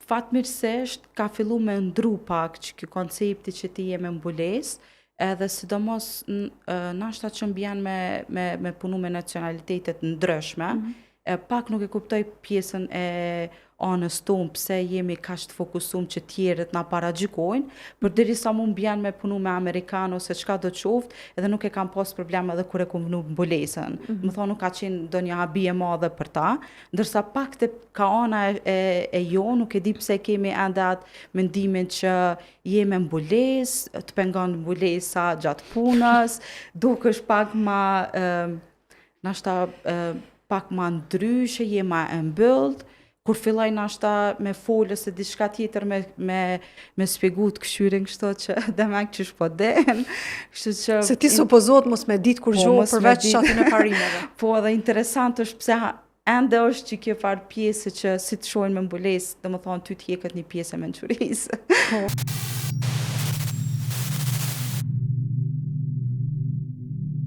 fatmirësisht ka fillu me ndru pak që ky koncepti që ti je me mbulesë, edhe sidomos nashta që mbjan me punu me nacionalitetet ndryshme, pak nuk e kuptoj pjesën e anës tonë pse jemi kaq të fokusuar që tjerët na paragjykojnë, por derisa mu mbjan me punu me Amerikanë ose çka do qoftë, edhe nuk e kam pas problem edhe kur e kam vënë mbulesën. Më thonë nuk ka qenë ndonjë habi e madhe për ta, ndërsa pak ka ana e jo, nuk e di pse kemi ende atë mendimin që jemi mbulesë, të pengon mbulesa gjatë punës, dukesh pak ma nashta pak ma ndryshe, je ma e mbyllt, kur filloj nashta me folë ose diçka tjetër me shpjegu të këshyrin kështu që demek qysh po den. Se ti supozohet mos me ditë kur gjohë përveç qatin e parimeve. Po edhe interesant është pse ende është që kjo farë pjesë që si të shohin me mbulesë, domethënë ty t'jeket një pjesë e mençurisë.